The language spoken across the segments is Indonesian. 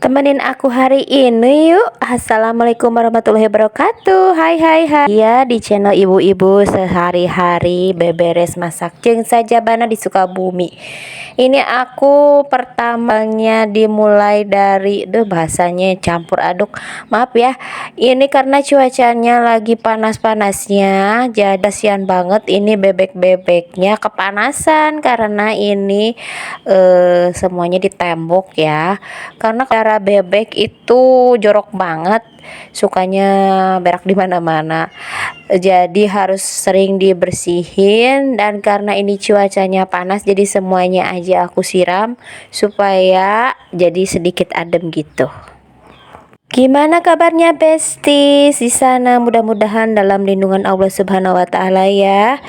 Temenin aku hari ini yuk. Assalamualaikum warahmatullahi wabarakatuh. Hai hai hai. Ya, di channel ibu-ibu sehari-hari beberes masak jeung saja bana di Sukabumi. Ini aku pertamanya dimulai dari bahasanya campur aduk. Maaf ya. Ini karena cuacanya lagi panas-panasnya, jadi kasihan banget ini bebek-bebeknya kepanasan karena ini semuanya di tembok ya. Karena darah bebek itu jorok banget, sukanya berak di mana-mana. Jadi harus sering dibersihin, dan karena ini cuacanya panas jadi semuanya aja aku siram supaya jadi sedikit adem gitu. Gimana kabarnya besties di sana? Mudah-mudahan dalam lindungan Allah Subhanahu wa taala ya.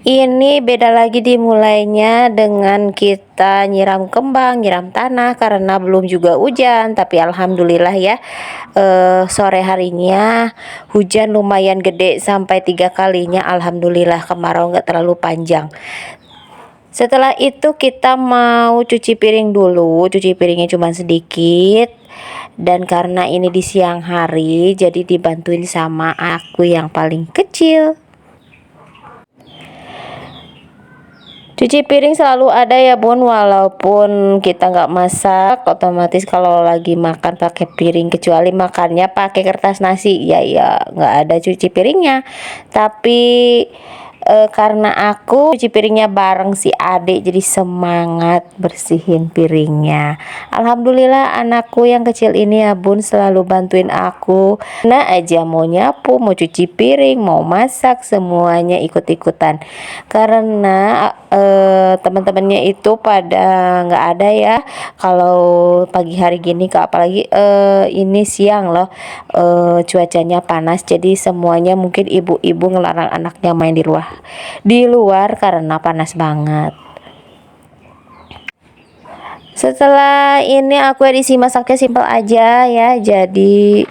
Ini beda lagi dimulainya dengan kita nyiram kembang, nyiram tanah karena belum juga hujan, tapi alhamdulillah ya. Sore harinya hujan lumayan gede sampai 3 kalinya, alhamdulillah kemarau nggak terlalu panjang. Setelah itu kita mau cuci piring dulu, cuci piringnya cuma sedikit. Dan karena ini di siang hari, jadi dibantuin sama aku yang paling kecil. Cuci piring selalu ada ya bun, walaupun kita nggak masak, otomatis kalau lagi makan pakai piring, kecuali makannya pakai kertas nasi, ya nggak ada cuci piringnya. Tapi karena aku cuci piringnya bareng si adik, jadi semangat bersihin piringnya. Alhamdulillah anakku yang kecil ini ya bun selalu bantuin aku. Nah aja mau nyapu, mau cuci piring, mau masak, semuanya ikut-ikutan. Karena teman-temannya itu pada nggak ada ya kalau pagi hari gini, apalagi ini siang loh, cuacanya panas, jadi semuanya mungkin ibu-ibu ngelarang anaknya main di luar karena panas banget. Setelah ini aku edisi masaknya simpel aja ya, jadi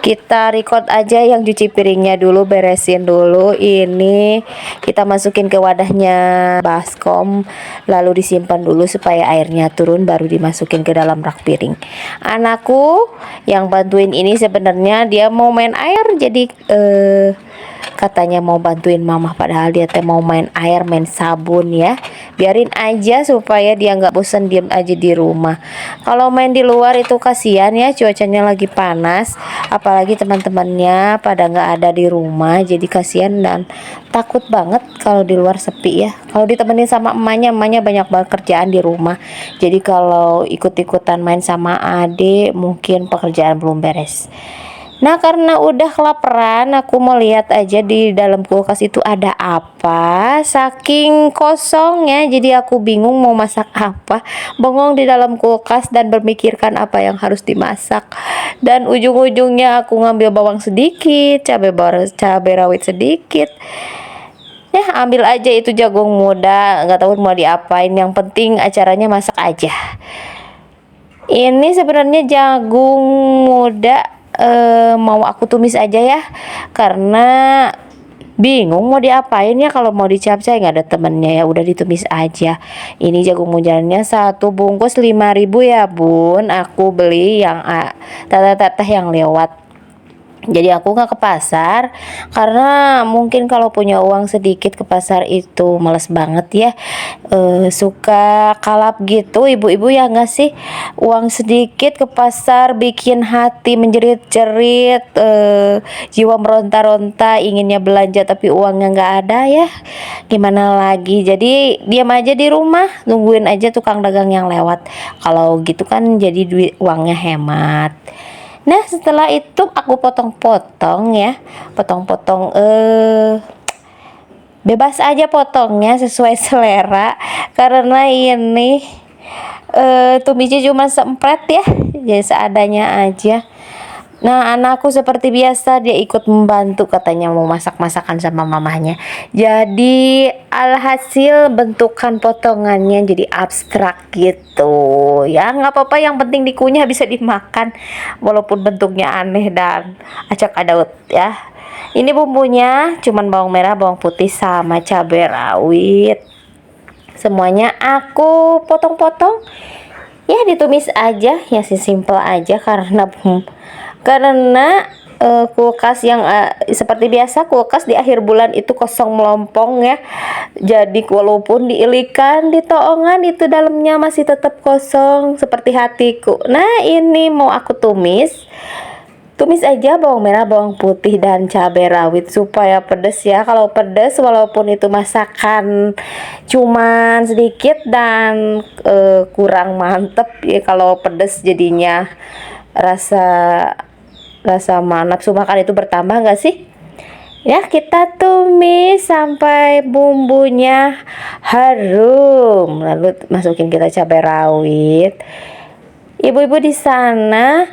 kita record aja yang cuci piringnya dulu, beresin dulu. Ini kita masukin ke wadahnya baskom, lalu disimpan dulu supaya airnya turun, baru dimasukin ke dalam rak piring. Anakku yang bantuin ini sebenarnya dia mau main air, jadi katanya mau bantuin mama, padahal dia mau main air, main sabun ya. Biarin aja supaya dia nggak bosan diam aja di rumah. Kalau main di luar itu kasihan ya, cuacanya lagi panas, apalagi teman-temannya pada nggak ada di rumah, jadi kasihan dan takut banget kalau di luar sepi ya. Kalau ditemenin sama emaknya banyak banget kerjaan di rumah, jadi kalau ikut-ikutan main sama adik mungkin pekerjaan belum beres. Nah karena udah kelaparan, aku mau lihat aja di dalam kulkas itu ada apa. Saking kosongnya, jadi aku bingung mau masak apa. Bengong di dalam kulkas dan berpikirkan apa yang harus dimasak. Dan ujung-ujungnya aku ngambil bawang sedikit, cabai rawit sedikit. Ya ambil aja itu jagung muda, nggak tahu mau diapain. Yang penting acaranya masak aja. Ini sebenarnya jagung muda mau aku tumis aja ya, karena bingung mau diapain ya. Kalau mau dicapcay nggak ada temennya, ya udah ditumis aja. Ini jagung mudanya satu bungkus 5.000 ya bun, aku beli yang teteh yang lewat. Jadi aku nggak ke pasar karena mungkin kalau punya uang sedikit ke pasar itu males banget ya. Suka kalap gitu ibu-ibu ya nggak sih, uang sedikit ke pasar bikin hati menjerit-jerit, jiwa meronta-ronta inginnya belanja tapi uangnya nggak ada ya, gimana lagi. Jadi diam aja di rumah, nungguin aja tukang dagang yang lewat. Kalau gitu kan jadi uangnya hemat. Nah setelah itu aku potong-potong ya, potong-potong bebas aja potongnya sesuai selera, karena ini tumisnya cuma seempret ya, jadi seadanya aja. Nah anakku seperti biasa dia ikut membantu, katanya mau masak-masakan sama mamahnya. Jadi alhasil bentukan potongannya jadi abstrak gitu ya, nggak apa-apa, yang penting dikunyah bisa dimakan walaupun bentuknya aneh dan acak adut ya. Ini bumbunya cuman bawang merah, bawang putih sama cabai rawit. Semuanya aku potong-potong. Ya ditumis aja ya, sih simple aja karena kulkas yang seperti biasa kulkas di akhir bulan itu kosong melompong ya. Jadi walaupun diilikan di toongan itu dalamnya masih tetap kosong seperti hatiku. Nah ini mau aku tumis aja bawang merah, bawang putih, dan cabai rawit supaya pedes ya. Kalau pedes walaupun itu masakan cuman sedikit dan kurang mantep ya, kalau pedes jadinya rasa rasa nafsu makan itu bertambah nggak sih? Ya kita tumis sampai bumbunya harum, lalu masukin kita cabai rawit. Ibu-ibu di sana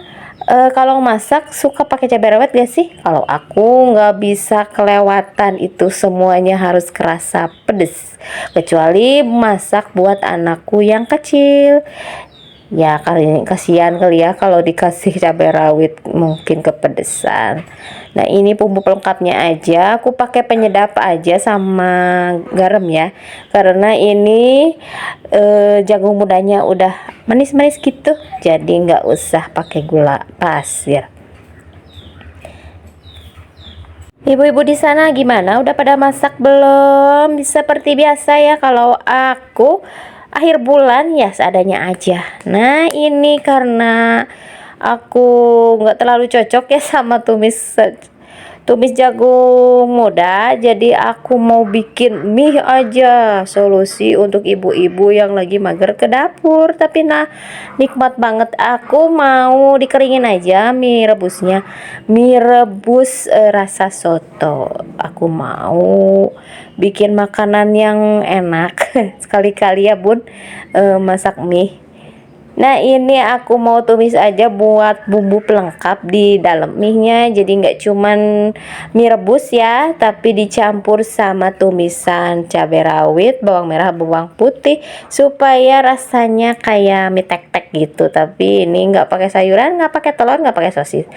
kalau masak suka pakai cabai rawit gak sih? Kalau aku nggak bisa kelewatan itu, semuanya harus kerasa pedes. Kecuali masak buat anakku yang kecil. Ya kali kasihan kali ya kalau dikasih cabai rawit mungkin kepedesan. Nah ini bumbu pelengkapnya aja, aku pakai penyedap aja sama garam ya, karena ini jagung mudanya udah manis-manis gitu, jadi nggak usah pakai gula pasir. Ibu-ibu di sana gimana? Udah pada masak belum? Seperti biasa ya, kalau aku akhir bulan ya seadanya aja. Nah ini karena aku nggak terlalu cocok ya sama tumis jagung muda, jadi aku mau bikin mie aja, solusi untuk ibu-ibu yang lagi mager ke dapur. Tapi nah nikmat banget, aku mau dikeringin aja mie rebusnya, mie rebus rasa soto. Aku mau bikin makanan yang enak sekali-kali ya bun, masak mie. Nah ini aku mau tumis aja buat bumbu pelengkap di dalam mie-nya, jadi nggak cuman mie rebus ya, tapi dicampur sama tumisan cabai rawit, bawang merah, bawang putih, supaya rasanya kayak mie tek-tek gitu. Tapi ini nggak pakai sayuran, nggak pakai telur, nggak pakai sosis,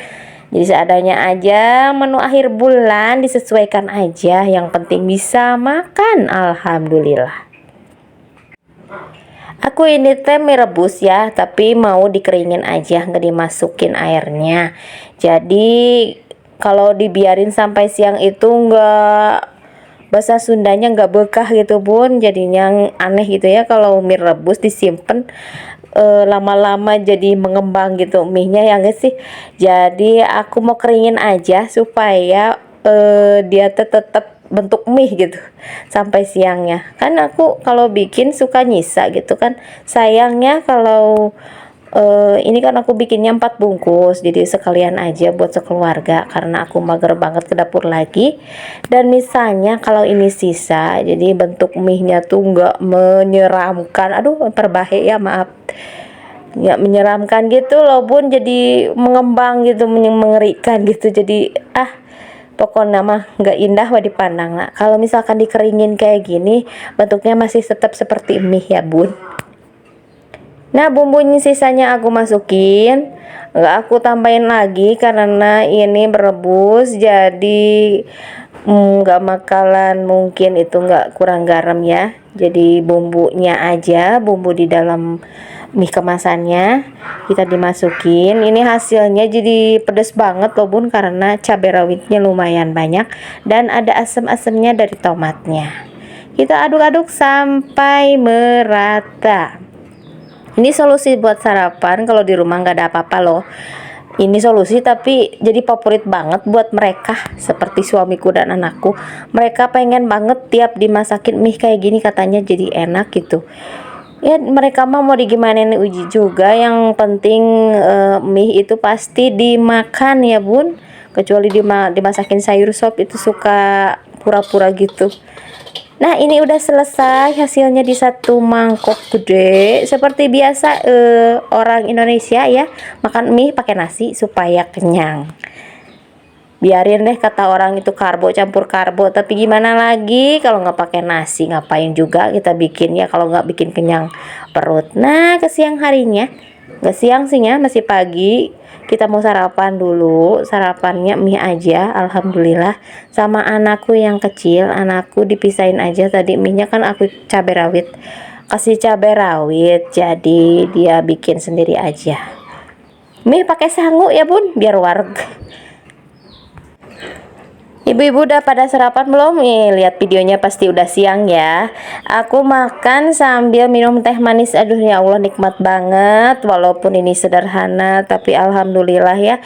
jadi seadanya aja. Menu akhir bulan disesuaikan aja, yang penting bisa makan, alhamdulillah. Aku ini teh mie rebus ya, tapi mau dikeringin aja, nggak dimasukin airnya. Jadi kalau dibiarin sampai siang itu nggak, bahasa Sundanya nggak bekah gitu bun, jadinya aneh gitu ya. Kalau mie rebus disimpan lama-lama jadi mengembang gitu mie-nya ya nggak sih. Jadi aku mau keringin aja supaya dia tetap bentuk mie gitu sampai siangnya. Kan aku kalau bikin suka nyisa gitu kan, sayangnya kalau ini kan aku bikinnya 4 bungkus, jadi sekalian aja buat sekeluarga karena aku mager banget ke dapur lagi. Dan misalnya kalau ini sisa, jadi bentuk mie-nya tuh nggak menyeramkan, aduh perbahe ya, maaf, nggak menyeramkan gitu loh bun, jadi mengembang gitu, mengerikan gitu, jadi pokoknya mah nggak indah wa dipandang. Nah kalau misalkan dikeringin kayak gini bentuknya masih tetap seperti mie ya bun. Nah bumbunya sisanya aku masukin, nggak aku tambahin lagi karena ini berebus, jadi nggak bakalan mungkin itu nggak kurang garam ya. Jadi bumbunya aja, bumbu di dalam mie kemasannya kita dimasukin. Ini hasilnya jadi pedas banget loh bun, karena cabai rawitnya lumayan banyak dan ada asam-asamnya dari tomatnya. Kita aduk-aduk sampai merata. Ini solusi buat sarapan kalau di rumah nggak ada apa-apa loh. Ini solusi tapi jadi favorit banget buat mereka seperti suamiku dan anakku. Mereka pengen banget tiap dimasakin mie kayak gini, katanya jadi enak gitu. Ya mereka mah mau digimanain uji juga, yang penting mie itu pasti dimakan ya bun. Kecuali dimasakin sayur sop itu suka pura-pura gitu. Nah ini udah selesai hasilnya di satu mangkok gede. Seperti biasa orang Indonesia ya makan mie pakai nasi supaya kenyang. Biarin deh kata orang itu karbo campur karbo, tapi gimana lagi kalau nggak pakai nasi, ngapain juga kita bikin ya kalau nggak bikin kenyang perut. Nah ke siang harinya, nggak siang sih ya, masih pagi, kita mau sarapan dulu. Sarapannya mie aja alhamdulillah, sama anakku yang kecil. Anakku dipisahin aja tadi, mie nya kan aku cabai rawit kasih cabai rawit, jadi dia bikin sendiri aja. Mie pakai sangu ya bun, biar warg. Ibu-ibu udah pada sarapan belum? Nih, lihat videonya pasti udah siang ya. Aku makan sambil minum teh manis. Aduh ya Allah, nikmat banget. Walaupun ini sederhana, tapi alhamdulillah ya.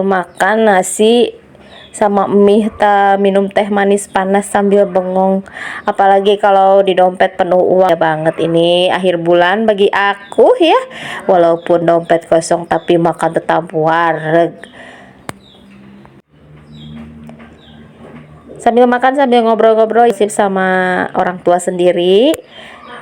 Makan nasi sama mie, minum teh manis panas sambil bengong. Apalagi kalau di dompet penuh uang ya banget. Ini akhir bulan bagi aku ya. Walaupun dompet kosong, tapi makan tetap wareg. Sambil makan sambil ngobrol-ngobrol sip sama orang tua sendiri.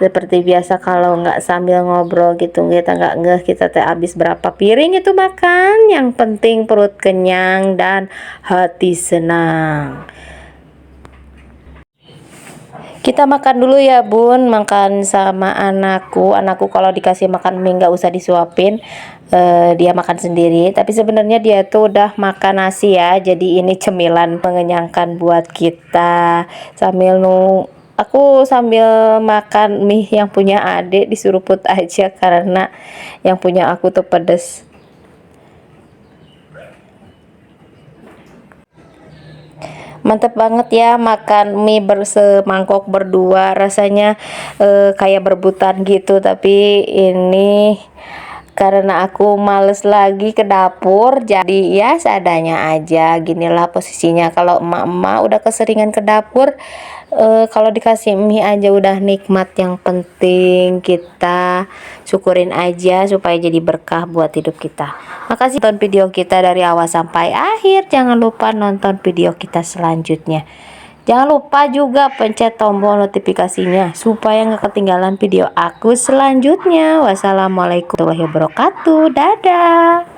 Seperti biasa kalau nggak sambil ngobrol gitu kita nggak ngeh kita teh habis berapa piring itu makan. Yang penting perut kenyang dan hati senang. Kita makan dulu ya bun, makan sama anakku kalau dikasih makan mie nggak usah disuapin, dia makan sendiri. Tapi sebenarnya dia tuh udah makan nasi ya, jadi ini cemilan mengenyangkan buat kita. Aku sambil makan mie yang punya adik disuruh put aja karena yang punya aku tuh pedes. Mantep banget ya makan mie bersemangkok berdua, rasanya kayak berebutan gitu. Tapi ini karena aku males lagi ke dapur, jadi ya seadanya aja. Ginilah posisinya kalau emak-emak udah keseringan ke dapur, kalau dikasih mie aja udah nikmat. Yang penting kita syukurin aja supaya jadi berkah buat hidup kita. Makasih nonton video kita dari awal sampai akhir. Jangan lupa nonton video kita selanjutnya. Jangan lupa juga pencet tombol notifikasinya supaya nggak ketinggalan video aku selanjutnya. Wassalamualaikum warahmatullahi wabarakatuh. Dadah.